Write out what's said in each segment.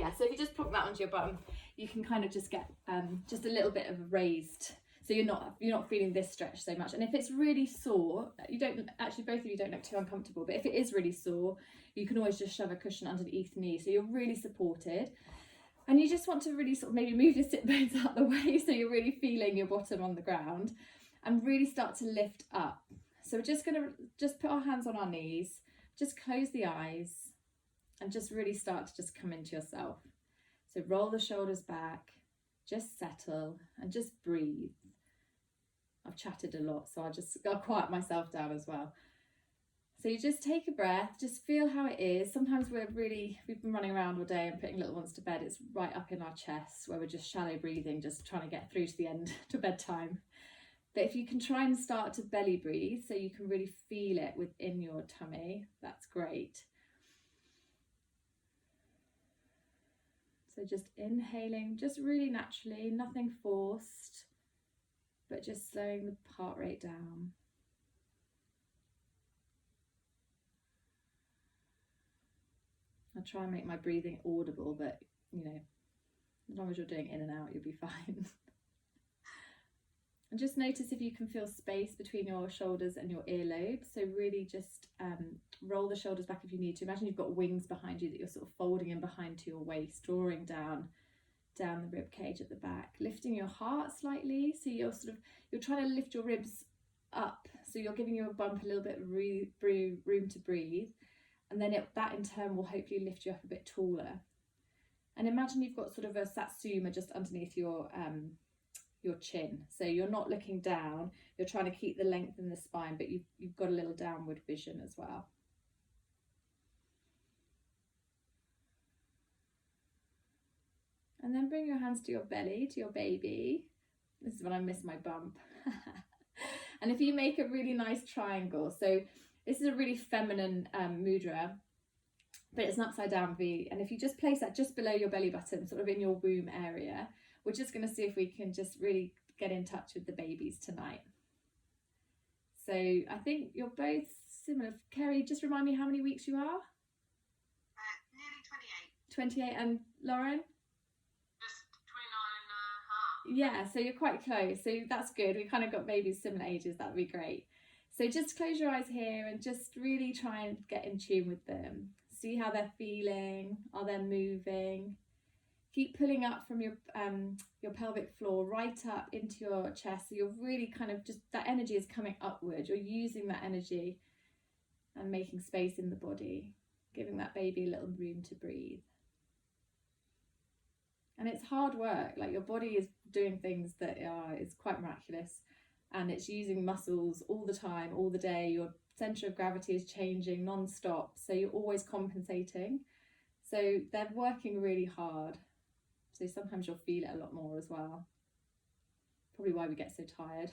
Yeah, so if you just plonk that onto your bum, you can kind of just get just a little bit of a raised, so you're not feeling this stretch so much. And if it's really sore, you don't actually, both of you don't look too uncomfortable, but if it is really sore, you can always just shove a cushion underneath the knee, so you're really supported. And you just want to really sort of maybe move your sit bones out the way so you're really feeling your bottom on the ground, and really start to lift up. So we're just going to just put our hands on our knees, just close the eyes, and just really start to just come into yourself. So roll the shoulders back, just settle and just breathe. I've chatted a lot, so I'll quiet myself down as well. So you just take a breath, just feel how it is. Sometimes we've been running around all day and putting little ones to bed. It's right up in our chests where we're just shallow breathing, just trying to get through to the end, to bedtime. But if you can try and start to belly breathe, so you can really feel it within your tummy, that's great. So just inhaling, just really naturally, nothing forced, but just slowing the heart rate down. I'll try and make my breathing audible, but you know, as long as you're doing in and out, you'll be fine. And just notice if you can feel space between your shoulders and your earlobes. So really just roll the shoulders back if you need to. Imagine you've got wings behind you that you're sort of folding in behind to your waist, drawing down the rib cage at the back, lifting your heart slightly. So you're trying to lift your ribs up. So you're giving your bump a little bit of room to breathe. And then that in turn will hopefully lift you up a bit taller. And imagine you've got sort of a satsuma just underneath your chin. So you're not looking down, you're trying to keep the length in the spine, but you've got a little downward vision as well. And then bring your hands to your belly, to your baby. This is when I miss my bump. And if you make a really nice triangle, so this is a really feminine mudra, but it's an upside down V. And if you just place that just below your belly button, sort of in your womb area, we're just going to see if we can just really get in touch with the babies tonight. So I think you're both similar. Kerry, just remind me how many weeks you are? Nearly 28. 28, and Lauren? Just 29 and a half. Yeah, so you're quite close. So that's good. We kind of got babies similar ages. That'd be great. So just close your eyes here and just really try and get in tune with them. See how they're feeling. Are they moving? Keep pulling up from your pelvic floor right up into your chest. So you're really kind of just, that energy is coming upward. You're using that energy and making space in the body, giving that baby a little room to breathe. And it's hard work. Like, your body is doing things that is quite miraculous, and it's using muscles all the time, all the day. Your center of gravity is changing non-stop, so you're always compensating. So they're working really hard. So sometimes you'll feel it a lot more as well. Probably why we get so tired.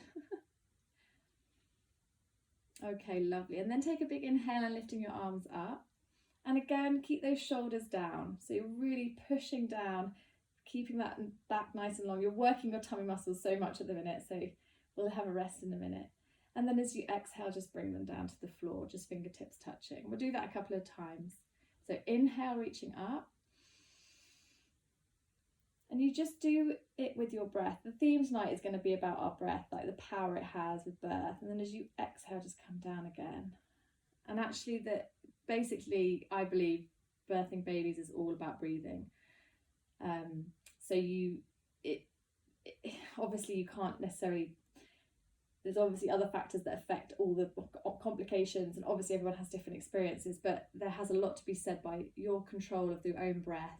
Okay, lovely. And then take a big inhale and lifting your arms up. And again, keep those shoulders down. So you're really pushing down, keeping that back nice and long. You're working your tummy muscles so much at the minute, so we'll have a rest in a minute. And then as you exhale, just bring them down to the floor, just fingertips touching. We'll do that a couple of times. So inhale, reaching up. And you just do it with your breath. The theme tonight is going to be about our breath, like the power it has with birth. And then as you exhale, just come down again. And actually, basically, I believe birthing babies is all about breathing. So obviously you can't necessarily, there's obviously other factors that affect all the complications, and obviously everyone has different experiences, but there has a lot to be said by your control of your own breath,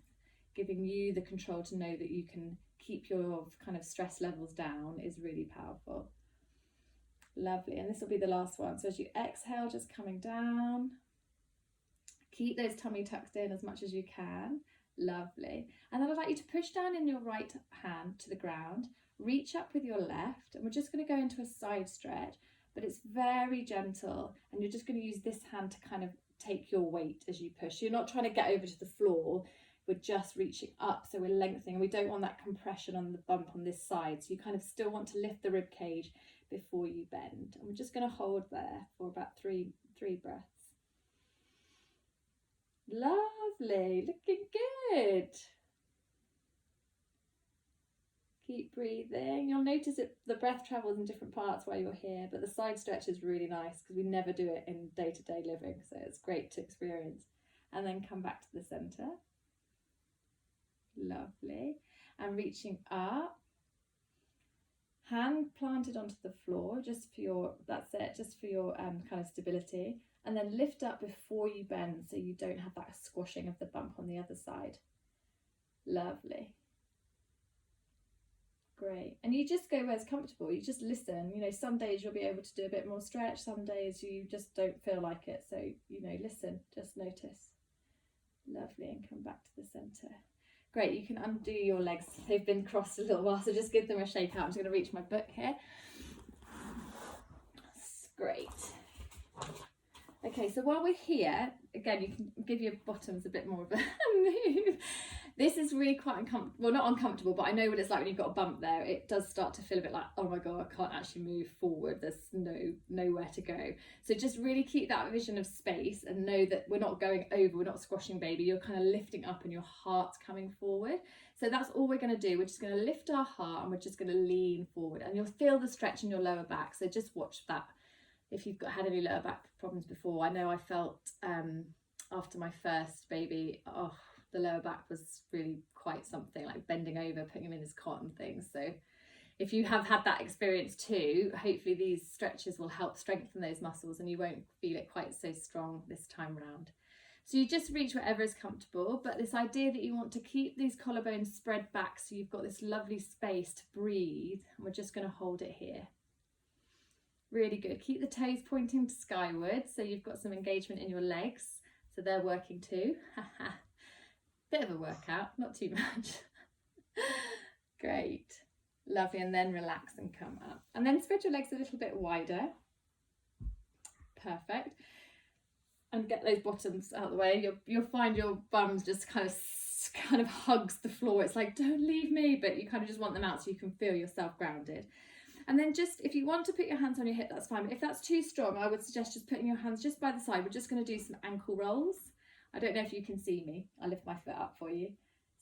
giving you the control to know that you can keep your kind of stress levels down is really powerful. Lovely. And this will be the last one. So as you exhale, just coming down, keep those tummy tucked in as much as you can. Lovely. And then I'd like you to push down in your right hand to the ground, reach up with your left, and we're just going to go into a side stretch, but it's very gentle, and you're just going to use this hand to kind of take your weight as you push. You're not trying to get over to the floor, we're just reaching up, so we're lengthening, and we don't want that compression on the bump on this side, so you kind of still want to lift the rib cage before you bend. And we're just going to hold there for about three breaths. Lovely, looking good. Keep breathing. You'll notice the breath travels in different parts while you're here, but the side stretch is really nice because we never do it in day-to-day living, so it's great to experience. And then come back to the centre. Lovely. And reaching up. Hand planted onto the floor, just for your, that's it, just for your kind of stability. And then lift up before you bend so you don't have that squashing of the bump on the other side. Lovely. Great. And you just go where it's comfortable. You just listen. You know, some days you'll be able to do a bit more stretch. Some days you just don't feel like it. So, you know, listen, just notice. Lovely. And come back to the centre. Great. You can undo your legs. They've been crossed a little while, so just give them a shake out. I'm just going to reach my book here. Great. Okay, so while we're here, again, you can give your bottoms a bit more of a move. This is really quite uncomfortable, well, not uncomfortable, but I know what it's like when you've got a bump there. It does start to feel a bit like, oh my God, I can't actually move forward. There's nowhere to go. So just really keep that vision of space and know that we're not going over, we're not squashing baby. You're kind of lifting up and your heart's coming forward. So that's all we're going to do. We're just going to lift our heart and we're just going to lean forward, and you'll feel the stretch in your lower back. So just watch that. If you've had any lower back problems before, I know I felt after my first baby, the lower back was really quite something, like bending over, putting him in his cot and things. So if you have had that experience too, hopefully these stretches will help strengthen those muscles and you won't feel it quite so strong this time round. So you just reach wherever is comfortable, but this idea that you want to keep these collarbones spread back so you've got this lovely space to breathe, and we're just going to hold it here. Really good. Keep the toes pointing to skyward so you've got some engagement in your legs, so they're working too. Bit of a workout, not too much. Great. Lovely. And then relax and come up. And then spread your legs a little bit wider. Perfect. And get those bottoms out of the way. You'll find your bums just kind of hugs the floor. It's like, don't leave me, but you kind of just want them out so you can feel yourself grounded. And then just, if you want to put your hands on your hip, that's fine. But if that's too strong, I would suggest just putting your hands just by the side. We're just going to do some ankle rolls. I don't know if you can see me. I'll lift my foot up for you.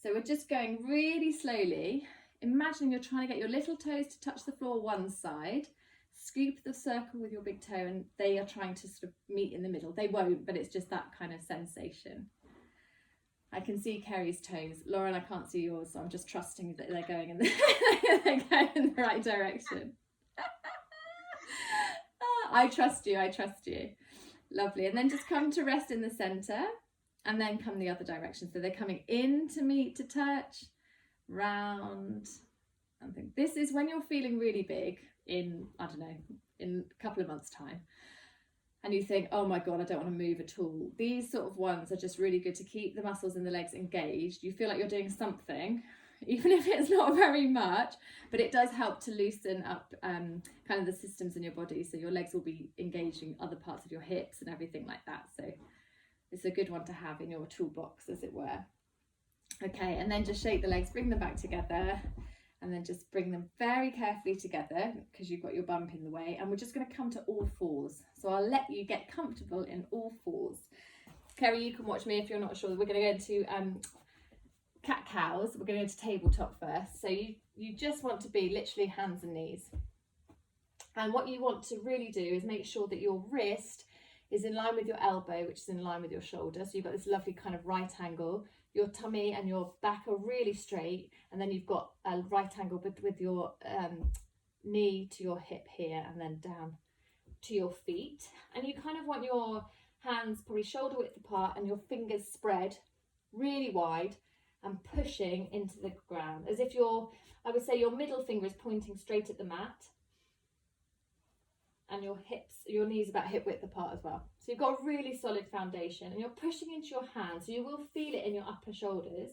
So we're just going really slowly. Imagine you're trying to get your little toes to touch the floor one side. Scoop the circle with your big toe and they are trying to sort of meet in the middle. They won't, but it's just that kind of sensation. I can see Kerry's toes. Lauren, I can't see yours, so I'm just trusting that they're going in the right direction. I trust you, I trust you. Lovely. And then just come to rest in the centre and then come the other direction. So they're coming in to meet, to touch, round. And think. This is when you're feeling really big in, I don't know, in a couple of months' time. And you think, oh my God, I don't want to move at all. These sort of ones are just really good to keep the muscles in the legs engaged. You feel like you're doing something, even if it's not very much, but it does help to loosen up kind of the systems in your body. So your legs will be engaging other parts of your hips and everything like that. So it's a good one to have in your toolbox, as it were. Okay, and then just shake the legs, bring them back together. And then just bring them very carefully together because you've got your bump in the way. And we're just going to come to all fours. So I'll let you get comfortable in all fours. Kerry, you can watch me if you're not sure. We're going to go into cat-cows. We're going to go into tabletop first. So you just want to be literally hands and knees. And what you want to really do is make sure that your wrist is in line with your elbow, which is in line with your shoulder. So you've got this lovely kind of right angle. Your tummy and your back are really straight, and then you've got a right angle with your knee to your hip here and then down to your feet. And you kind of want your hands probably shoulder width apart and your fingers spread really wide and pushing into the ground as if I would say your middle finger is pointing straight at the mat, and your knees about hip width apart as well. So you've got a really solid foundation and you're pushing into your hands. So you will feel it in your upper shoulders.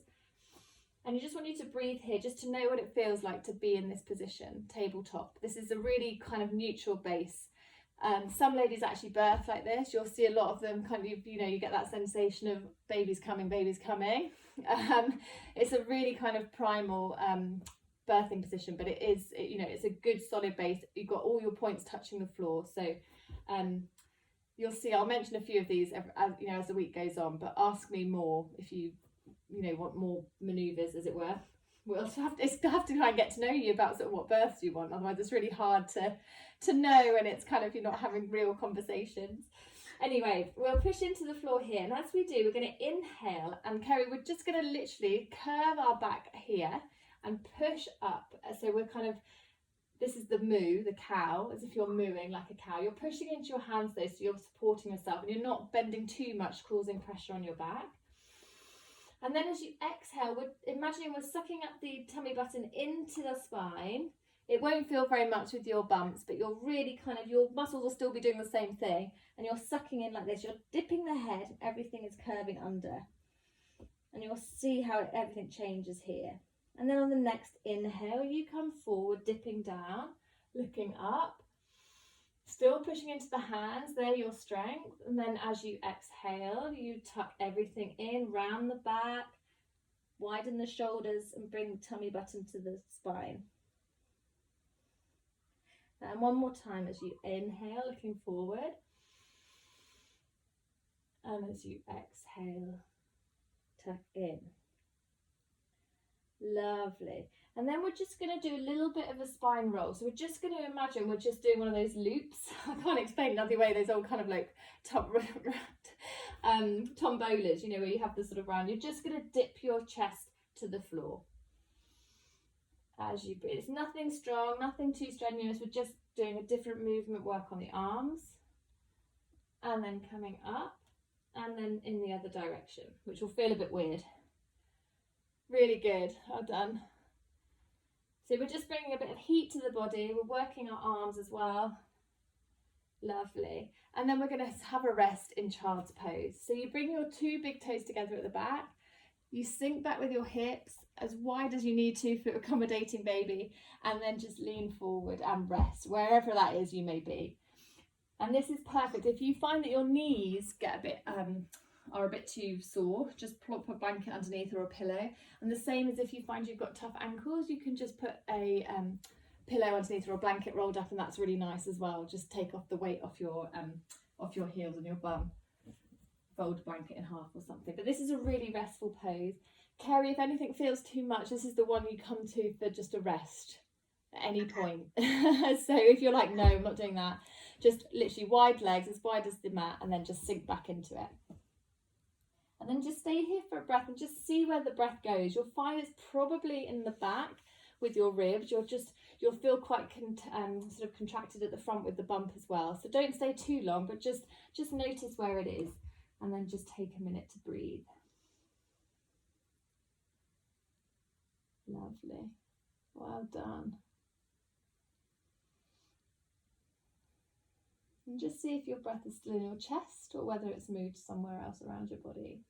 And you just want you to breathe here just to know what it feels like to be in this position, tabletop. This is a really kind of neutral base. Some ladies actually birth like this. You'll see a lot of them kind of, you get that sensation of baby's coming, baby's coming. It's a really kind of primal birthing position, but it's a good solid base. You've got all your points touching the floor. So you'll see, I'll mention a few of these as the week goes on, but ask me more if you want more maneuvers, as it were. we'll have to try and get to know you about sort of what births you want. Otherwise, it's really hard to know, and it's kind of, you're not having real conversations. Anyway, we'll push into the floor here, and as we do, we're going to inhale, and Kerry, we're just going to literally curve our back here and push up. So we're kind of, this is the moo, the cow, as if you're mooing like a cow. You're pushing into your hands though, so you're supporting yourself, and you're not bending too much, causing pressure on your back. And then as you exhale, we're imagining we're sucking up the tummy button into the spine. It won't feel very much with your bumps, but you're really kind of, your muscles will still be doing the same thing, and you're sucking in like this. You're dipping the head, and everything is curving under. And you'll see how everything changes here. And then on the next inhale, you come forward, dipping down, looking up, still pushing into the hands, there your strength. And then as you exhale, you tuck everything in, round the back, widen the shoulders, and bring the tummy button to the spine. And one more time as you inhale, looking forward. And as you exhale, tuck in. Lovely. And then we're just going to do a little bit of a spine roll. So we're just going to imagine we're just doing one of those loops. I can't explain another way. Those old kind of like tombolas, you know, where you have the sort of round. You're just going to dip your chest to the floor as you breathe. It's nothing strong, nothing too strenuous. We're just doing a different movement, work on the arms, and then coming up, and then in the other direction, which will feel a bit weird. Really good. Well done. So we're just bringing a bit of heat to the body. We're working our arms as well. Lovely. And then we're going to have a rest in child's pose. So you bring your two big toes together at the back. You sink back with your hips as wide as you need to for accommodating baby, and then just lean forward and rest wherever that is you may be. And this is perfect. If you find that your knees get a bit are a bit too sore, just plop a blanket underneath or a pillow. And the same as if you find you've got tough ankles, you can just put a pillow underneath or a blanket rolled up, and that's really nice as well. Just take off the weight off your heels and your bum. Fold the blanket in half or something. But this is a really restful pose. Kerry, if anything feels too much, this is the one you come to for just a rest at any point. So if you're like, no, I'm not doing that, just literally wide legs, as wide as the mat, and then just sink back into it. And then just stay here for a breath and just see where the breath goes. You'll find it's probably in the back with your ribs. You'll feel quite sort of contracted at the front with the bump as well. So don't stay too long, but just notice where it is, and then just take a minute to breathe. Lovely. Well done. And just see if your breath is still in your chest or whether it's moved somewhere else around your body.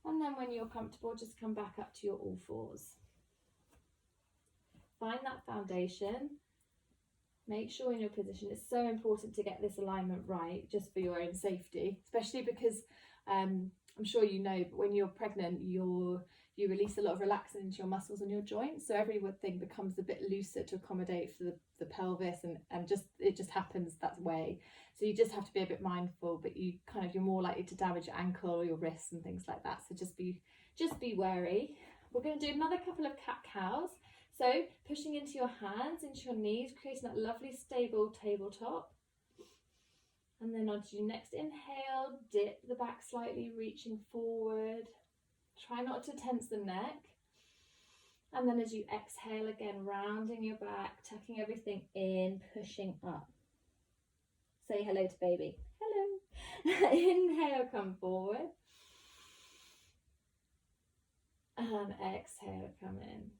And then when you're comfortable, just come back up to your all fours. Find that foundation. Make sure in your position. It's so important to get this alignment right, just for your own safety, especially because I'm sure you know, but when you're pregnant, you release a lot of relaxant into your muscles and your joints, so everything becomes a bit looser to accommodate for the pelvis, and it just happens that way. So you just have to be a bit mindful, but you're more likely to damage your ankle or your wrists and things like that. So just be wary. We're going to do another couple of cat-cows. So pushing into your hands, into your knees, creating that lovely stable tabletop. And then onto your next inhale, dip the back slightly, reaching forward. Try not to tense the neck. And then as you exhale again, rounding your back, tucking everything in, pushing up. Say hello to baby. Hello. Inhale, come forward. And exhale, come in.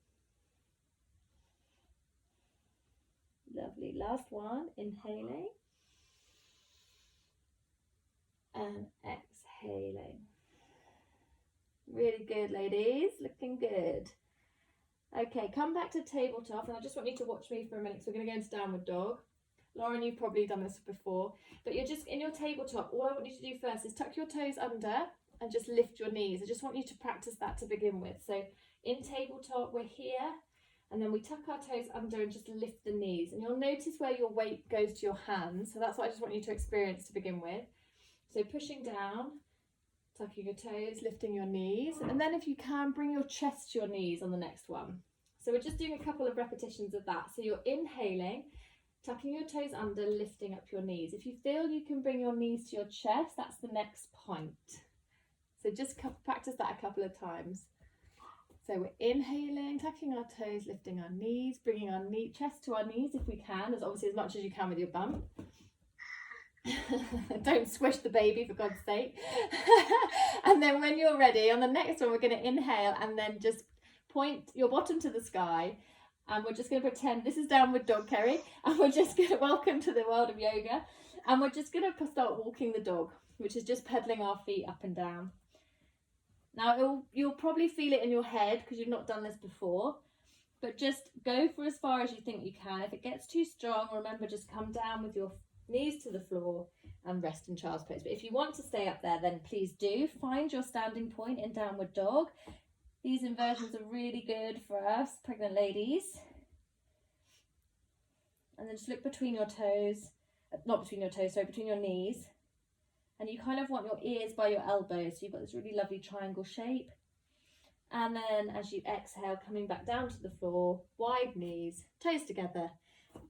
Lovely. Last one, inhaling. And exhaling. Really good, ladies. Looking good. Okay, come back to tabletop, and I just want you to watch me for a minute. So we're going to go into downward dog. Lauren, you've probably done this before, but you're just in your tabletop. All I want you to do first is tuck your toes under and just lift your knees. I just want you to practice that to begin with. So in tabletop, we're here, and then we tuck our toes under and just lift the knees. And you'll notice where your weight goes to your hands. So that's what I just want you to experience to begin with. So pushing down, Tucking your toes, lifting your knees, and then if you can, bring your chest to your knees on the next one. So we're just doing a couple of repetitions of that. So you're inhaling, tucking your toes under, lifting up your knees. If you feel you can bring your knees to your chest, that's the next point. So just practice that a couple of times. So we're inhaling, tucking our toes, lifting our knees, bringing our chest to our knees if we can, as obviously as much as you can with your bump. Don't squish the baby, for God's sake. And then when you're ready, on the next one, we're going to inhale and then just point your bottom to the sky. And we're just going to pretend this is downward dog, Kerry. And we're just going to welcome to the world of yoga. And we're just going to start walking the dog, which is just pedaling our feet up and down. Now, you'll probably feel it in your head because you've not done this before. But just go for as far as you think you can. If it gets too strong, remember, just come down with your knees to the floor and rest in child's pose. But if you want to stay up there, then please do. Find your standing point in downward dog. These inversions are really good for us pregnant ladies. And then just look between your toes, not between your toes, sorry, between your knees. And you kind of want your ears by your elbows. So you've got this really lovely triangle shape. And then as you exhale, coming back down to the floor, wide knees, toes together,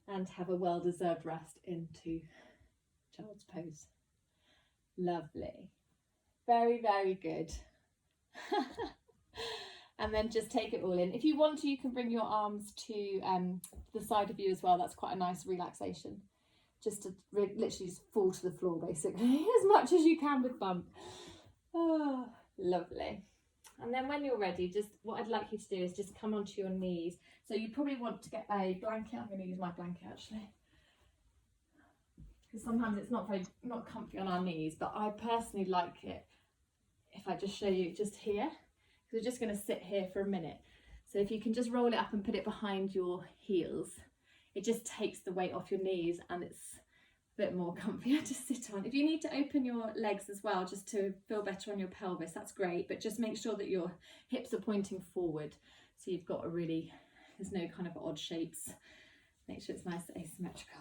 and have a well-deserved rest into child's pose. Lovely. Very, very good. And then just take it all in. If you want to, you can bring your arms to the side of you as well. That's quite a nice relaxation. Just to literally just fall to the floor, basically, as much as you can with bump. Oh, lovely. And then when you're ready, just what I'd like you to do is just come onto your knees. So you probably want to get a blanket. I'm going to use my blanket actually, because sometimes it's not comfy on our knees, but I personally like it if I just show you just here, because we're just going to sit here for a minute. So if you can just roll it up and put it behind your heels, it just takes the weight off your knees and it's a bit more comfier to sit on. If you need to open your legs as well, just to feel better on your pelvis, that's great, but just make sure that your hips are pointing forward, so you've got there's no kind of odd shapes. Make sure it's nice and asymmetrical.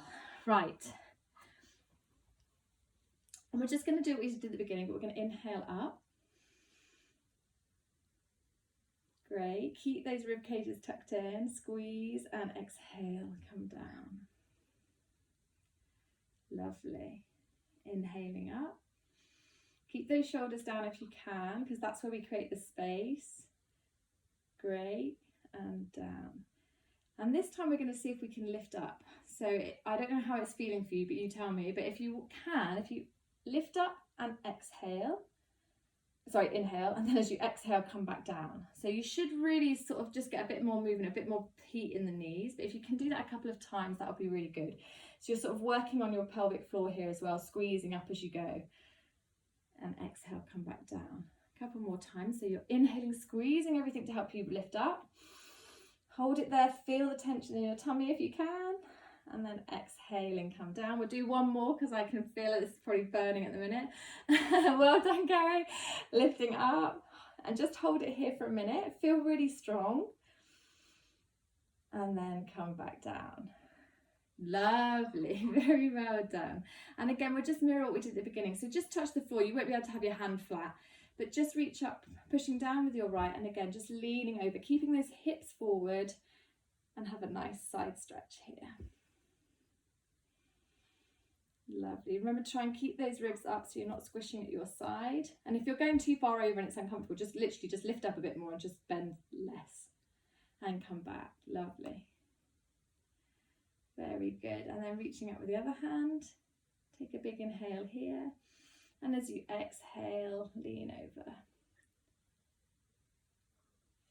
Right, and we're just going to do what we did at the beginning, but we're going to inhale up. Great, keep those rib cages tucked in, squeeze and exhale, come down. Lovely. Inhaling up. Keep those shoulders down if you can, because that's where we create the space. Great, and down. And this time we're going to see if we can lift up. So I don't know how it's feeling for you, but you tell me. But if you lift up and inhale, and then as you exhale, come back down. So you should really sort of just get a bit more movement, a bit more heat in the knees. But if you can do that a couple of times, that'll be really good. So you're sort of working on your pelvic floor here as well, squeezing up as you go. And exhale, come back down. A couple more times. So you're inhaling, squeezing everything to help you lift up. Hold it there, feel the tension in your tummy if you can. And then exhaling, come down. We'll do one more because I can feel it. It's probably burning at the minute. Well done, Gary. Lifting up. And just hold it here for a minute. Feel really strong. And then come back down. Lovely. Very well done. And again, we'll just mirror what we did at the beginning. So just touch the floor. You won't be able to have your hand flat, but just reach up, pushing down with your right. And again, just leaning over, keeping those hips forward, and have a nice side stretch here. Lovely. Remember to try and keep those ribs up so you're not squishing at your side. And if you're going too far over and it's uncomfortable, just literally just lift up a bit more and just bend less. And come back. Lovely. Very good. And then reaching out with the other hand. Take a big inhale here. And as you exhale, lean over.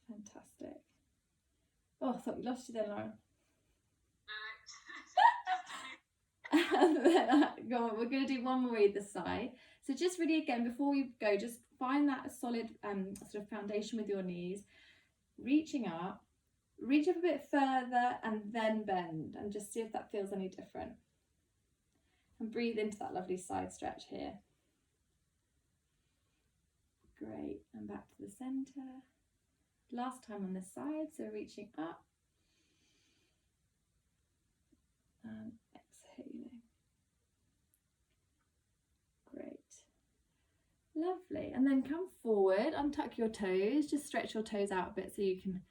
Fantastic. Oh, I thought we lost you then, Lauren. Go on, we're going to do one more either side. So just really again, before we go, just find that solid sort of foundation with your knees. Reaching up, reach up a bit further and then bend, and just see if that feels any different. And breathe into that lovely side stretch here. Great, and back to the center. Last time on this side, so reaching up and exhaling. Great. Lovely. And then come forward, untuck your toes, just stretch your toes out a bit so you can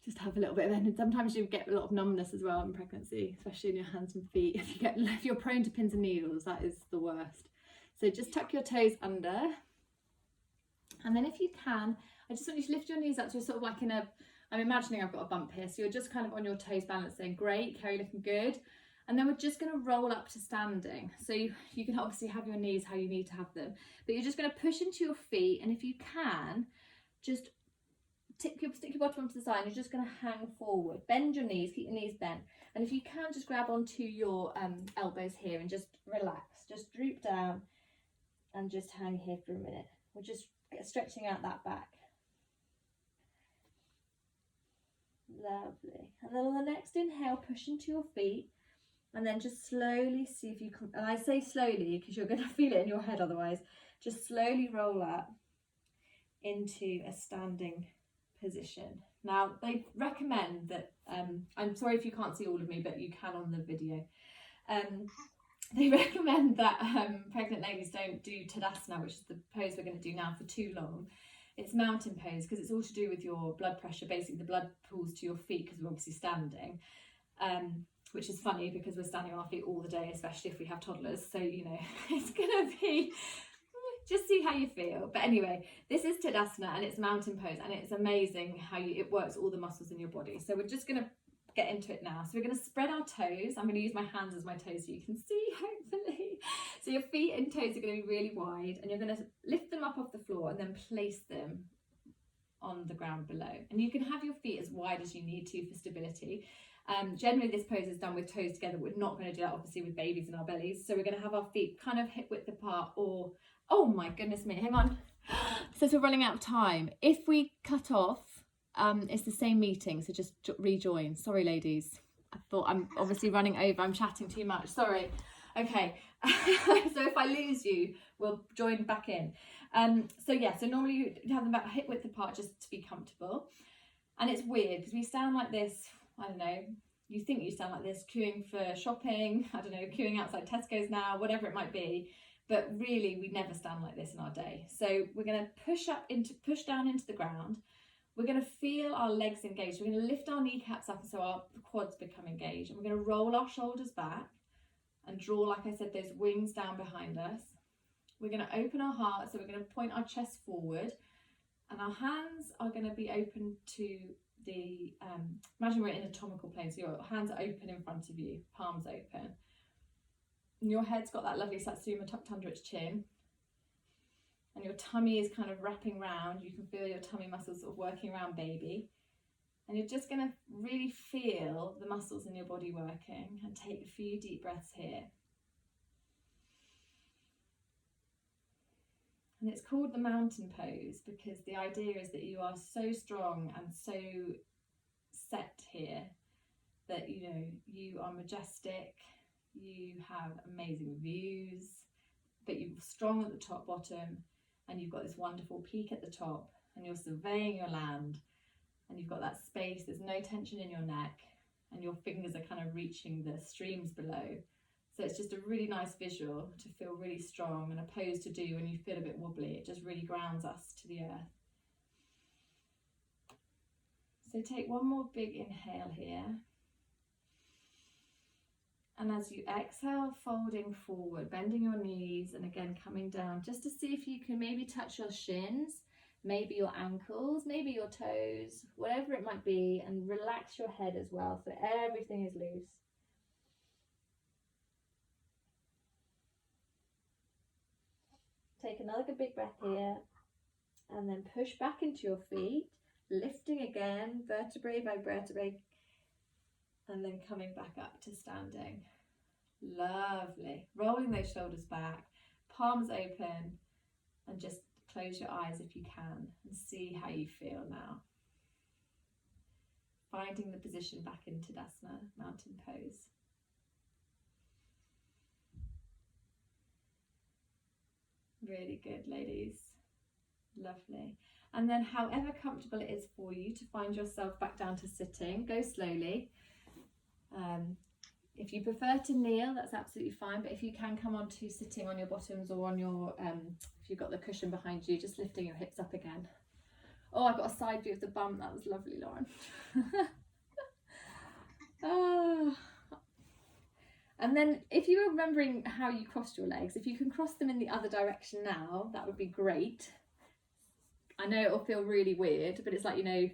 just have a little bit of energy. Sometimes you get a lot of numbness as well in pregnancy, especially in your hands and feet. If you're prone to pins and needles, that is the worst. So just tuck your toes under. And then if you can, I just want you to lift your knees up to sort of like I'm imagining I've got a bump here. So you're just kind of on your toes balancing. Great, Kerry, looking good. And then we're just going to roll up to standing. So you can obviously have your knees how you need to have them, but you're just going to push into your feet. And if you can, just stick your bottom onto the side. You're just going to hang forward. Bend your knees, keep your knees bent. And if you can, just grab onto your elbows here and just relax. Just droop down and just hang here for a minute. We're just stretching out that back. Lovely. And then on the next inhale, push into your feet. And then just slowly see if you can, and I say slowly because you're going to feel it in your head otherwise, just slowly roll up into a standing position. Now, they recommend that, I'm sorry if you can't see all of me, but you can on the video. They recommend that pregnant ladies don't do Tadasana, which is the pose we're going to do now, for too long. It's mountain pose because it's all to do with your blood pressure. Basically, the blood pools to your feet because we're obviously standing. Which is funny because we're standing on our feet all the day, especially if we have toddlers. So, you know, it's going to be, just see how you feel. But anyway, this is Tadasana and it's mountain pose, and it's amazing how it works all the muscles in your body. So we're just going to get into it now. So we're going to spread our toes. I'm going to use my hands as my toes so you can see, hopefully. So your feet and toes are going to be really wide, and you're going to lift them up off the floor and then place them on the ground below. And you can have your feet as wide as you need to for stability. Generally this pose is done with toes together. We're not going to do that obviously with babies in our bellies. So we're going to have our feet kind of hip width apart, or, oh my goodness me, hang on. So we're running out of time. If we cut off, it's the same meeting. So just rejoin. Sorry, ladies. I thought I'm obviously running over. I'm chatting too much. Sorry. Okay. So if I lose you, we'll join back in. So yeah, so normally you have them about hip width apart just to be comfortable. And it's weird because we stand like this, I don't know, you think you stand like this queuing for shopping, I don't know, queuing outside Tesco's now, whatever it might be, but really we never stand like this in our day. So we're going to push down into the ground. We're going to feel our legs engaged. We're going to lift our kneecaps up so our quads become engaged, and we're going to roll our shoulders back and draw, like I said, those wings down behind us. We're going to open our heart, so we're going to point our chest forward, and our hands are going to be open to the, imagine we're in anatomical plane, so your hands are open in front of you, palms open. And your head's got that lovely Satsuma tucked under its chin. And your tummy is kind of wrapping round. You can feel your tummy muscles sort of working around baby. And you're just going to really feel the muscles in your body working, and take a few deep breaths here. And it's called the mountain pose because the idea is that you are so strong and so set here that, you know, you are majestic, you have amazing views, but you're strong at the top, bottom, and you've got this wonderful peak at the top, and you're surveying your land, and you've got that space, there's no tension in your neck, and your fingers are kind of reaching the streams below. So it's just a really nice visual to feel really strong, and a pose to do when you feel a bit wobbly. It just really grounds us to the earth. So take one more big inhale here. And as you exhale, folding forward, bending your knees, and again coming down, just to see if you can maybe touch your shins, maybe your ankles, maybe your toes, whatever it might be, and relax your head as well so everything is loose. Take another good big breath here, and then push back into your feet, lifting again, vertebrae by vertebrae, and then coming back up to standing. Lovely. Rolling those shoulders back, palms open, and just close your eyes if you can and see how you feel now. Finding the position back in Tadasana, mountain pose. Really good, ladies. Lovely. And then however comfortable it is for you to find yourself back down to sitting, go slowly. If you prefer to kneel, that's absolutely fine, but if you can come on to sitting on your bottoms or on your, if you've got the cushion behind you, just lifting your hips up again. Oh, I got a side view of the bum, that was lovely, Lauren. Oh. And then if you were remembering how you crossed your legs, if you can cross them in the other direction now, that would be great. I know it'll feel really weird, but it's like, you know,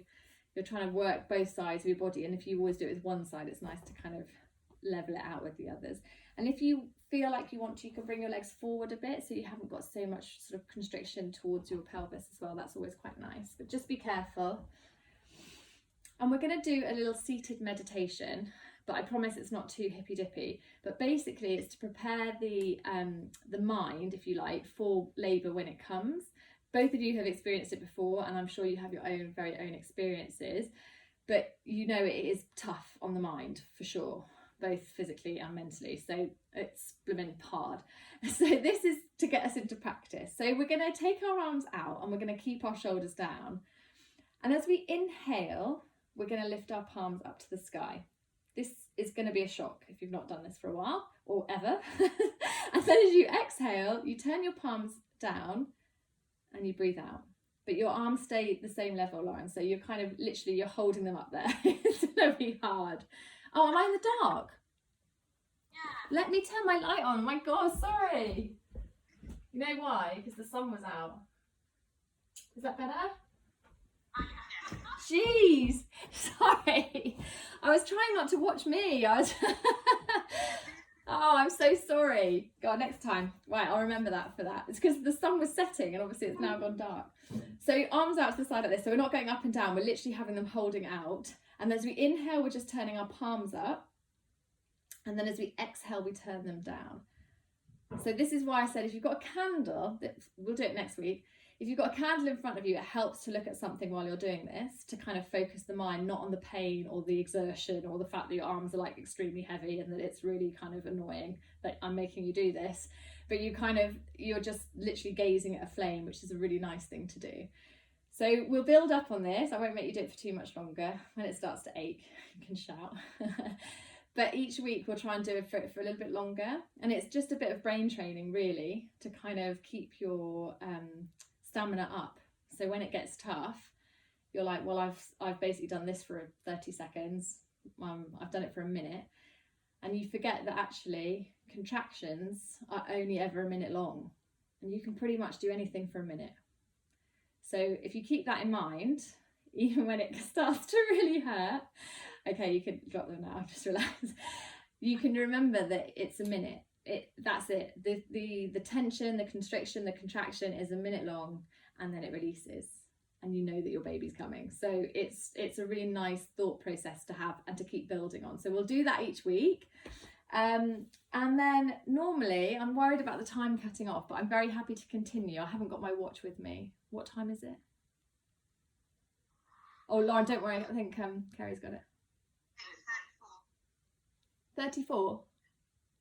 you're trying to work both sides of your body, and if you always do it with one side, it's nice to kind of level it out with the others. And if you feel like you want to, you can bring your legs forward a bit so you haven't got so much sort of constriction towards your pelvis as well. That's always quite nice, but just be careful. And we're going to do a little seated meditation, but I promise it's not too hippy dippy, but basically it's to prepare the mind, if you like, for labour when it comes. Both of you have experienced it before, and I'm sure you have your own very own experiences, but you know it is tough on the mind for sure, both physically and mentally, so it's blooming hard. So this is to get us into practice. So we're going to take our arms out and we're going to keep our shoulders down, and as we inhale, we're going to lift our palms up to the sky. This is going to be a shock if you've not done this for a while or ever. And then as you exhale, you turn your palms down and you breathe out, but your arms stay the same level, Lauren, so you're kind of literally, you're holding them up there. It's going to be hard. Oh, am I in the dark? Yeah. Let me turn my light on. My God, sorry. You know why? Because the sun was out. Is that better? Jeez, sorry. I was trying not to watch me. Oh, I'm so sorry. God, next time. Right, I'll remember that for that. It's because the sun was setting and obviously it's now gone dark. So arms out to the side like this. So we're not going up and down. We're literally having them holding out. And as we inhale, we're just turning our palms up. And then as we exhale, we turn them down. So this is why I said if you've got a candle, we'll do it next week. If you've got a candle in front of you, it helps to look at something while you're doing this, to kind of focus the mind, not on the pain or the exertion or the fact that your arms are like extremely heavy and that it's really kind of annoying that I'm making you do this. But you're just literally gazing at a flame, which is a really nice thing to do. So we'll build up on this. I won't make you do it for too much longer. When it starts to ache, you can shout. But each week we'll try and do it for a little bit longer. And it's just a bit of brain training, really, to kind of keep your stamina up. So when it gets tough, you're like, well, I've basically done this for 30 seconds. I've done it for a minute. And you forget that actually contractions are only ever a minute long. And you can pretty much do anything for a minute. So if you keep that in mind, even when it starts to really hurt, okay, you can drop them now, just relax. You can remember that it's a minute. That's it. The tension, the constriction, the contraction is a minute long, and then it releases, and you know that your baby's coming. So it's a really nice thought process to have and to keep building on. So we'll do that each week. And then normally I'm worried about the time cutting off, but I'm very happy to continue. I haven't got my watch with me. What time is it? Oh, Lauren, don't worry. I think Kerry's got it. 34?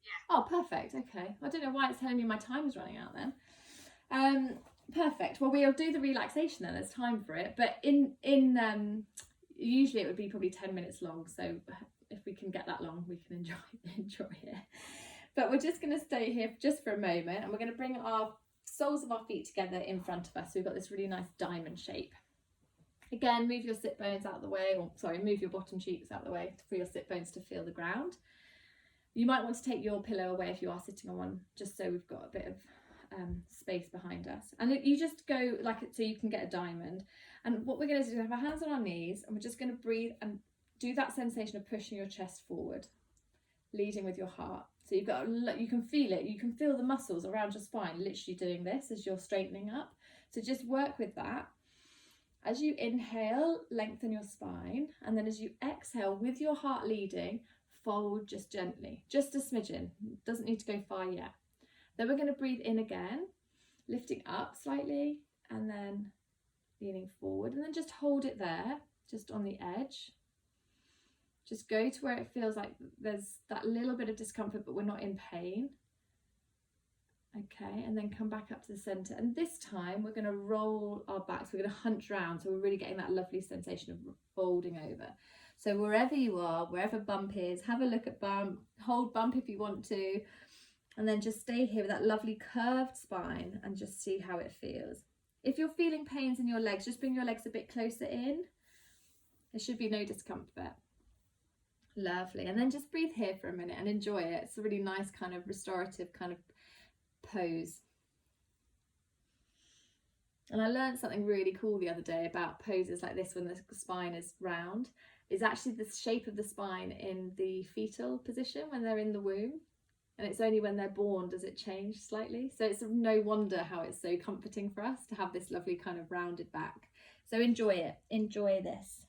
Yeah. Oh, perfect. Okay. I don't know why it's telling me my time is running out then. Perfect. Well, we'll do the relaxation then. There's time for it. But usually it would be probably 10 minutes long. So if we can get that long, we can enjoy it. But we're just going to stay here just for a moment, and we're going to bring our soles of our feet together in front of us. So we've got this really nice diamond shape. Again, move your sit bones out the way, or sorry, move your bottom cheeks out the way for your sit bones to feel the ground. You might want to take your pillow away if you are sitting on one, just so we've got a bit of space behind us. And you just go like it so you can get a diamond. And what we're going to do is have our hands on our knees, and we're just going to breathe and do that sensation of pushing your chest forward, leading with your heart. So you can feel it. You can feel the muscles around your spine literally doing this as you're straightening up. So just work with that. As you inhale, lengthen your spine, and then as you exhale with your heart leading, fold just gently, just a smidgen. Doesn't need to go far yet. Then we're going to breathe in again, lifting up slightly, and then leaning forward, and then just hold it there, just on the edge. Just go to where it feels like there's that little bit of discomfort, but we're not in pain. Okay, and then come back up to the center, and this time we're going to roll our backs. We're going to hunch round, so we're really getting that lovely sensation of folding over. So wherever you are, wherever bump is, have a look at bump, hold bump if you want to, and then just stay here with that lovely curved spine and just see how it feels. If you're feeling pains in your legs, just bring your legs a bit closer in. There should be no discomfort. Lovely. And then just breathe here for a minute and enjoy it. It's a really nice kind of restorative kind of pose. And I learned something really cool the other day about poses like this when the spine is round, is actually the shape of the spine in the fetal position when they're in the womb, and it's only when they're born does it change slightly. So it's no wonder how it's so comforting for us to have this lovely kind of rounded back. So enjoy it, enjoy this.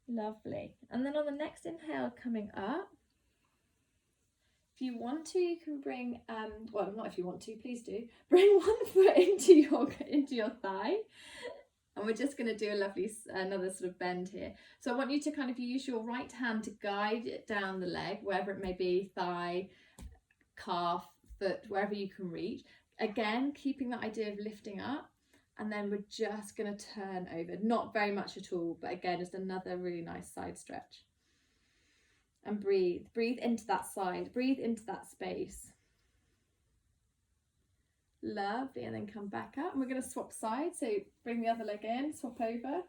Lovely. And then on the next inhale coming up, if you want to, you can bring, well, not if you want to, please do, bring one foot into your thigh. And we're just going to do a lovely, another sort of bend here. So I want you to kind of use your right hand to guide it down the leg, wherever it may be, thigh, calf, foot, wherever you can reach. Again, keeping that idea of lifting up. And then we're just going to turn over, not very much at all, but again, just another really nice side stretch. And breathe into that side, breathe into that space. Lovely, and then come back up, and we're going to swap sides, so bring the other leg in, swap over.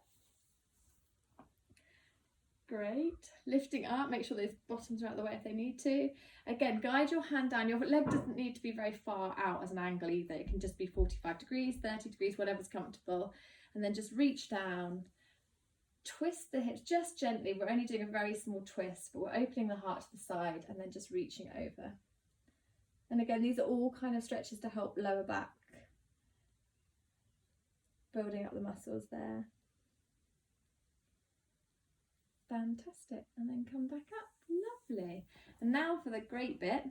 Great, lifting up, make sure those bottoms are out of the way if they need to. Again, guide your hand down, your leg doesn't need to be very far out as an angle either, it can just be 45 degrees, 30 degrees, whatever's comfortable. And then just reach down, twist the hips just gently. We're only doing a very small twist, but we're opening the heart to the side and then just reaching over. And again, these are all kind of stretches to help lower back, building up the muscles there. Fantastic. And then come back up. Lovely. And now for the great bit,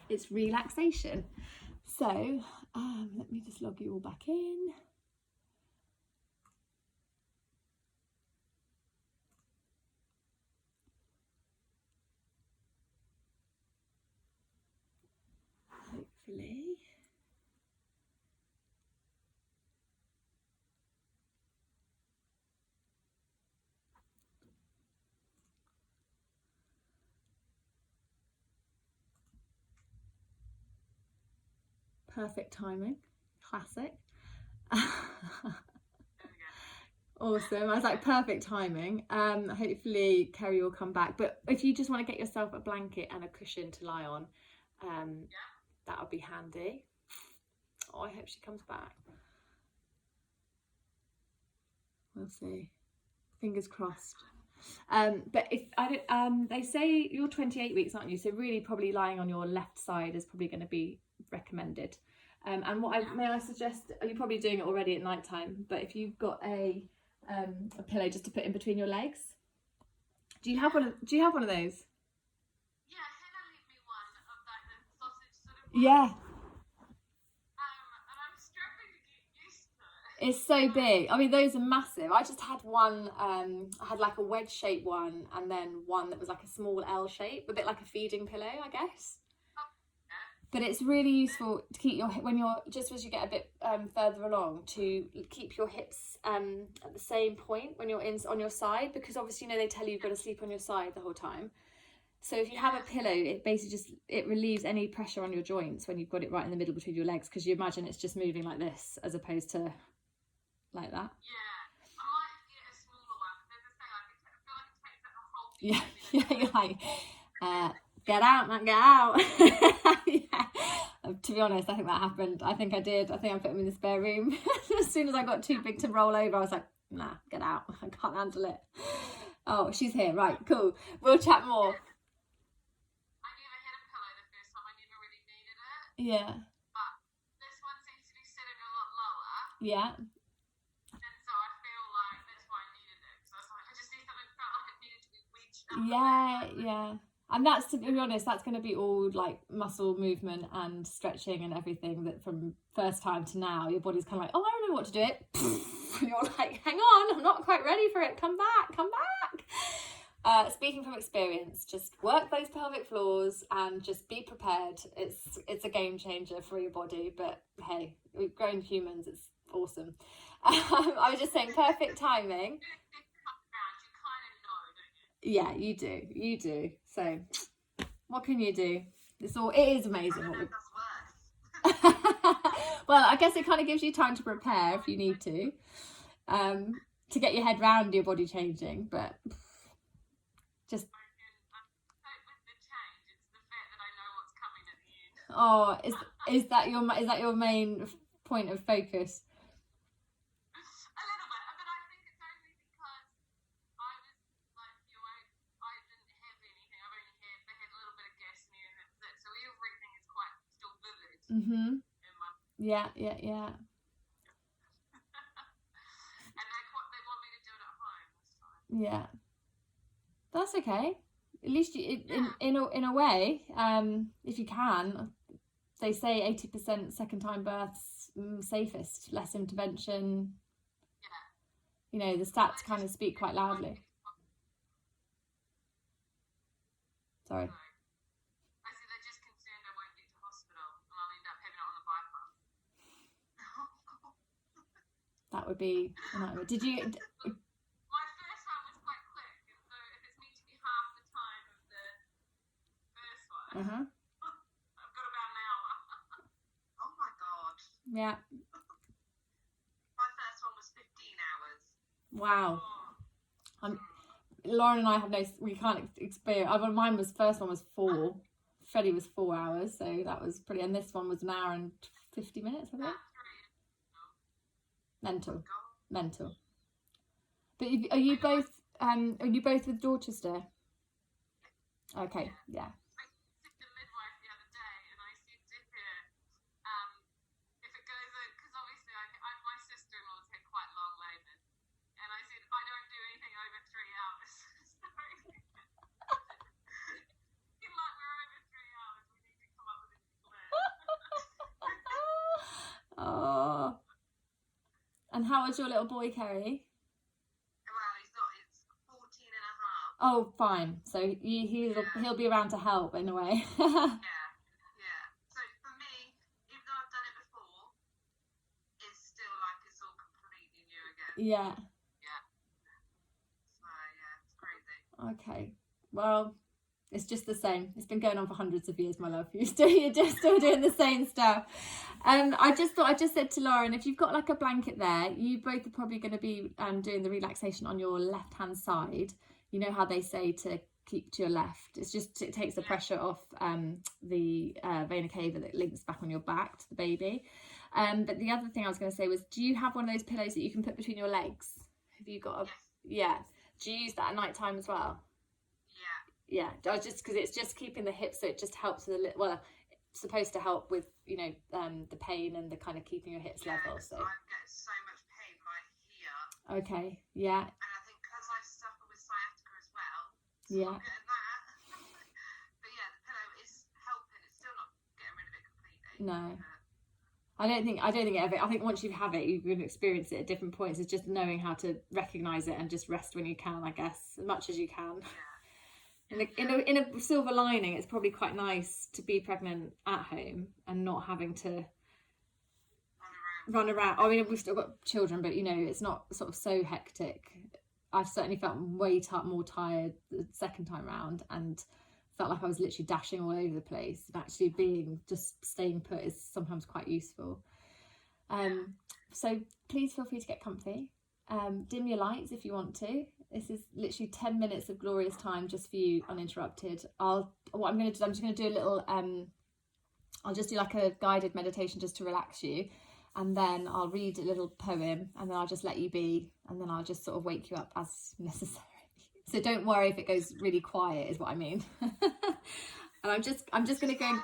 it's relaxation. So let me just log you all back in. Hopefully. Perfect timing, classic. Awesome. I was like, perfect timing. Hopefully Kerry will come back, but if you just want to get yourself a blanket and a cushion to lie on, that would be handy. Oh, I hope she comes back. We'll see, fingers crossed. But if I don't, they say you're 28 weeks, aren't you? So really probably lying on your left side is probably going to be recommended. And what may I suggest, you're probably doing it already at night time, but if you've got a pillow just to put in between your legs. Do you have one of those? Yeah, Hannah lent me one of like the sausage sort of one. Yeah. And I'm struggling to get used to it. It's so big. I mean, those are massive. I just had one, I had like a wedge shaped one, and then one that was like a small L shape, a bit like a feeding pillow, I guess. But it's really useful to keep your, when you're, just as you get a bit further along, to keep your hips at the same point when you're on your side, because obviously, you know, they tell you you've got to sleep on your side the whole time. So if you have a pillow, it basically it relieves any pressure on your joints when you've got it right in the middle between your legs, because you imagine it's just moving like this as opposed to like that. Yeah, I might get a smaller one, but there's a thing, I feel like it takes up the whole thing. Yeah, you're like, get out, man, get out. Yeah. To be honest, I think that happened. I think I put him in the spare room. As soon as I got too big to roll over, I was like, nah, get out. I can't handle it. Oh, she's here. Right, cool. We'll chat more. I never had a pillow the first time. I never really needed it. Yeah. But this one seems to be sitting a lot lower. Yeah. And so I feel like that's why I needed it. So I just need something that felt like it needed to be wedged up. Yeah. And that's, to be honest, that's going to be all like muscle movement and stretching and everything, that from first time to now, your body's kind of like, oh, I don't know what to do it. And you're like, hang on, I'm not quite ready for it. Come back. Speaking from experience, just work those pelvic floors and just be prepared. It's a game changer for your body. But hey, we've grown humans. It's awesome. I was just saying, perfect timing. Yeah, you do. You do. So, what can you do? It is amazing. What well, I guess it kind of gives you time to prepare if you need to get your head round your body changing. But just oh, is that your main point of focus? Mm-hmm. Yeah. And they want me to do it at home this time. Yeah. That's okay. At least you, in a way, if you can, they say 80% second time births safest, less intervention. Yeah. You know, the stats kind of speak quite loudly. Sorry. I said they're just concerned I won't get to hospital and I'll end up having it on the bypass. That would be a nightmare. Did you? My first one was quite quick, and so if it's meant to be half the time of the first one, I've got about an hour. Oh my god. Yeah. My first one was 15 hours. Wow. Lauren and I have we can't experience. Mine was first one was 4. Freddie was 4 hours, so that was pretty. And this one was an hour and 50 minutes, I think. Mental. But are you both with Dorchester? Okay, yeah. I took the midwife the other day, and I said to her, if it goes, because obviously my sister-in-law's had quite long labours, and I said I don't do anything over 3 hours. Sorry. Like we're over 3 hours, we need to come up with a plan. Oh. And how was your little boy, Kerry? Well, it's 14 and a half. Oh, fine. So he'll be around to help in a way. Yeah. So for me, even though I've done it before, it's still like it's all completely new again. Yeah. So yeah, it's crazy. Okay. Well, it's just the same. It's been going on for hundreds of years, my love. You're just still doing the same stuff. I just said to Lauren, if you've got like a blanket there, you both are probably going to be doing the relaxation on your left hand side. You know how they say to keep to your left. It takes the pressure off the vena cava that links back on your back to the baby. But the other thing I was going to say was, do you have one of those pillows that you can put between your legs? Have you got yeah. Do you use that at night time as well? Yeah, just because it's just keeping the hips, so it just helps with it's supposed to help with the pain and the kind of keeping your hips level. So I get so much pain right here. Okay, yeah. And I think because I suffer with sciatica as well. So yeah. I'm getting that. But yeah, the pillow is helping. It's still not getting rid of it completely. No. I don't think I think once you have it, you can experience it at different points. It's just knowing how to recognise it and just rest when you can, I guess, as much as you can. In a silver lining, it's probably quite nice to be pregnant at home and not having to run around. I mean, we've still got children, but it's not sort of so hectic. I've certainly felt way more tired the second time round and felt like I was literally dashing all over the place. And actually staying put is sometimes quite useful. So please feel free to get comfy. Dim your lights if you want to. This is literally 10 minutes of glorious time just for you, uninterrupted. I'm just going to do a little I'll just do like a guided meditation just to relax you, and then I'll read a little poem, and then I'll just let you be, and then I'll just sort of wake you up as necessary. So don't worry if it goes really quiet, is what I mean. And I'm just going to go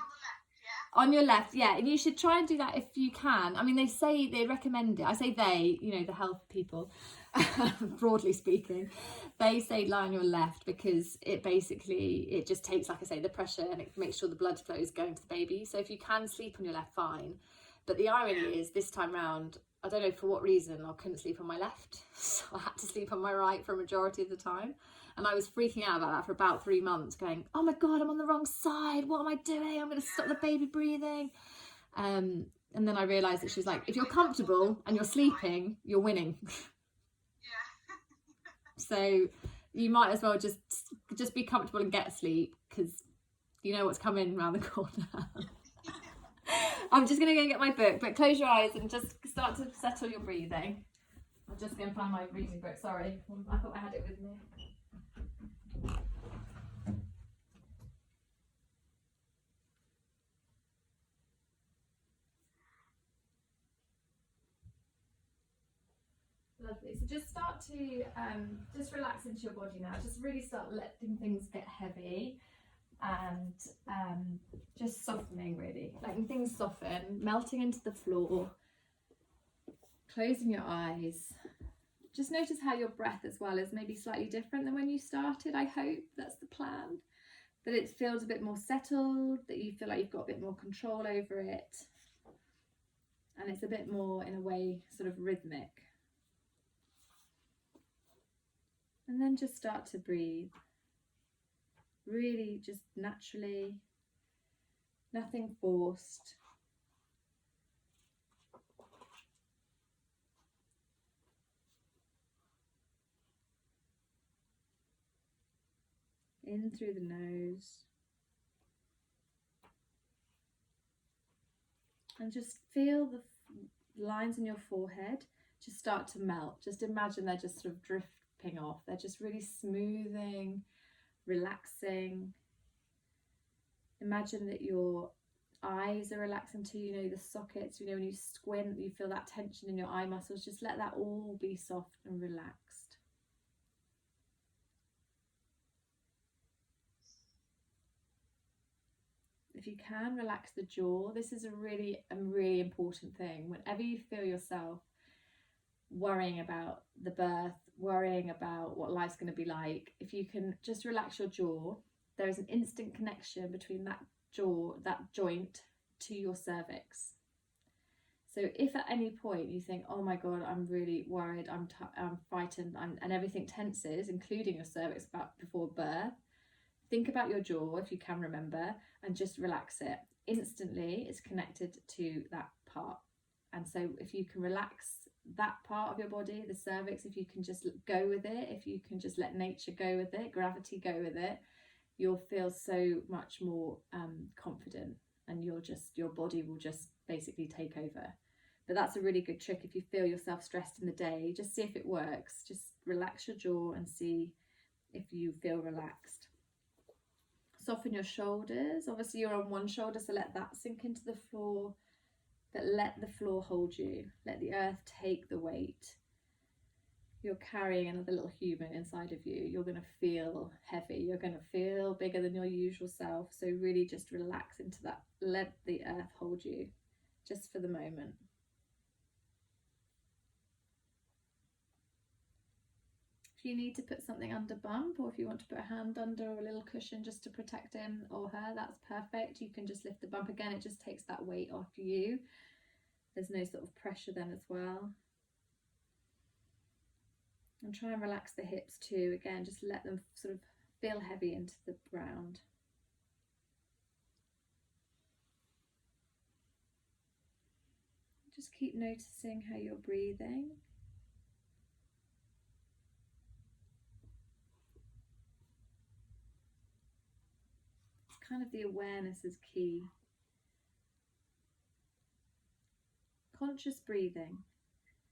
on your left, yeah, and you should try and do that if you can. I mean, they recommend it. I say they, the health people, broadly speaking, they say lie on your left because it just takes, like I say, the pressure, and it makes sure the blood flow is going to the baby. So if you can sleep on your left, fine. But the irony is this time round, I don't know for what reason, I couldn't sleep on my left, so I had to sleep on my right for a majority of the time. And I was freaking out about that for about 3 months, going, oh my God, I'm on the wrong side. What am I doing? I'm going to stop the baby breathing. And then I realised that she was like, if you're comfortable and you're sleeping, you're winning. Yeah. So you might as well just be comfortable and get sleep, because you know what's coming around the corner. I'm just going to go and get my book, but close your eyes and just start to settle your breathing. I'm just going to find my reading book, sorry. I thought I had it with me. Lovely. So just start to just relax into your body now. Just really start letting things get heavy, and just softening, really, letting things soften, melting into the floor, closing your eyes. Just notice how your breath as well is maybe slightly different than when you started. I hope that's the plan, that it feels a bit more settled, that you feel like you've got a bit more control over it, and it's a bit more, in a way, sort of rhythmic. And then just start to breathe, really just naturally, nothing forced. In through the nose. And just feel the lines in your forehead just start to melt. Just imagine they're just sort of drifting off. They're just really smoothing, relaxing. Imagine that your eyes are relaxing too, you know, the sockets, you know, when you squint, you feel that tension in your eye muscles. Just let that all be soft and relaxed. If you can, relax the jaw. This is a really important thing. Whenever you feel yourself worrying about the birth, worrying about what life's going to be like, if you can just relax your jaw, there is an instant connection between that jaw, that joint, to your cervix. So if at any point you think, oh my God, I'm really worried, I'm frightened, and everything tenses, including your cervix before birth, think about your jaw, if you can remember, and just relax it. Instantly, it's connected to that part. And so if you can relax that part of your body, the cervix, if you can just go with it, if you can just let nature go with it, gravity go with it, you'll feel so much more confident, and your body will just basically take over. But that's a really good trick. If you feel yourself stressed in the day, just see if it works. Just relax your jaw and see if you feel relaxed. Soften your shoulders. Obviously you're on one shoulder, so let that sink into the floor, but let the floor hold you. Let the earth take the weight. You're carrying another little human inside of you. You're going to feel heavy. You're going to feel bigger than your usual self. So really just relax into that. Let the earth hold you just for the moment. If you need to put something under bump, or if you want to put a hand under or a little cushion just to protect him or her, that's perfect. You can just lift the bump again. It just takes that weight off you. There's no sort of pressure then as well. And try and relax the hips too. Again, just let them sort of feel heavy into the ground. Just keep noticing how you're breathing. Kind of the awareness is key. Conscious breathing,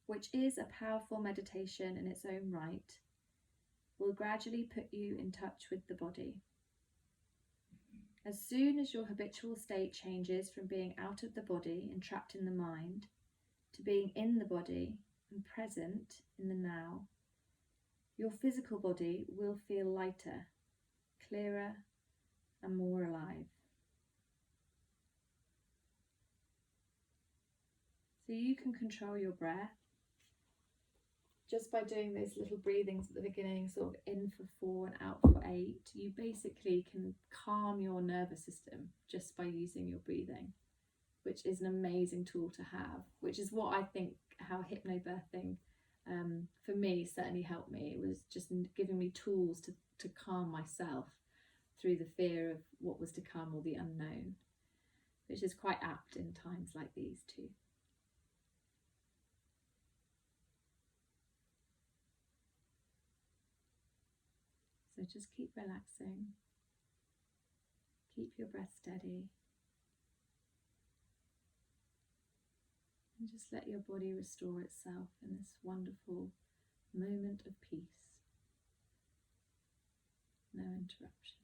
which is a powerful meditation in its own right, will gradually put you in touch with the body. As soon as your habitual state changes from being out of the body and trapped in the mind to being in the body and present in the now, your physical body will feel lighter, clearer, and more alive. So you can control your breath just by doing those little breathings at the beginning, sort of in for 4 and out for 8. You basically can calm your nervous system just by using your breathing, which is an amazing tool to have, which is what I think how hypnobirthing for me certainly helped me. It was just giving me tools to calm myself through the fear of what was to come or the unknown, which is quite apt in times like these too. So just keep relaxing, keep your breath steady, and just let your body restore itself in this wonderful moment of peace. No interruptions.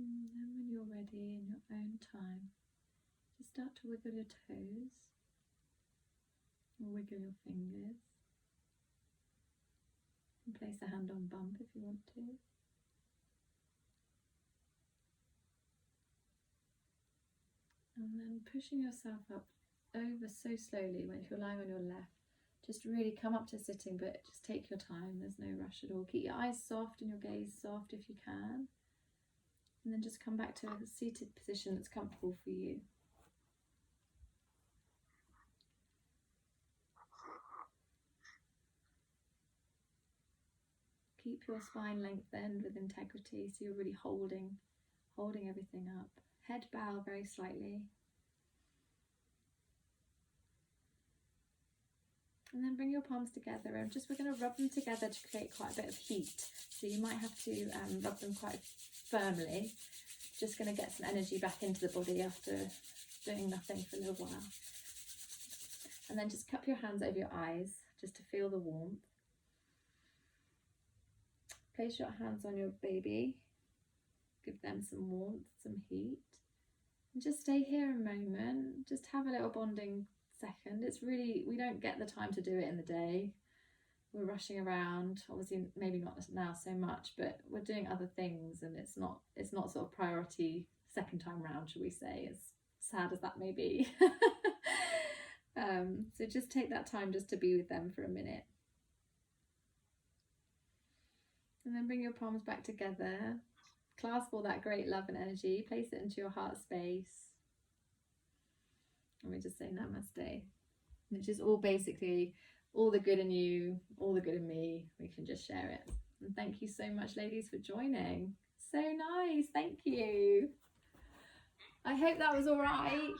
And then when you're ready in your own time, just start to wiggle your toes or wiggle your fingers. And place a hand on bump if you want to. And then pushing yourself up over so slowly. When if you're lying on your left, just really come up to sitting, but just take your time. There's no rush at all. Keep your eyes soft and your gaze soft if you can. And then just come back to a seated position that's comfortable for you. Keep your spine lengthened with integrity, so you're really holding everything up. Head bow very slightly. And then bring your palms together, and we're going to rub them together to create quite a bit of heat. So you might have to rub them quite firmly. Just going to get some energy back into the body after doing nothing for a little while. And then just cup your hands over your eyes just to feel the warmth. Place your hands on your baby. Give them some warmth, some heat. And just stay here a moment. Just have a little bonding second. It's really, we don't get the time to do it in the day. We're rushing around, obviously maybe not now so much, but we're doing other things, and it's not sort of priority second time round, shall we say, as sad as that may be. So just take that time just to be with them for a minute. And then bring your palms back together. Clasp all that great love and energy. Place it into your heart space. And we just say namaste, which is all basically all the good in you, all the good in me. We can just share it. And thank you so much, ladies, for joining. So nice. Thank you. I hope that was all right.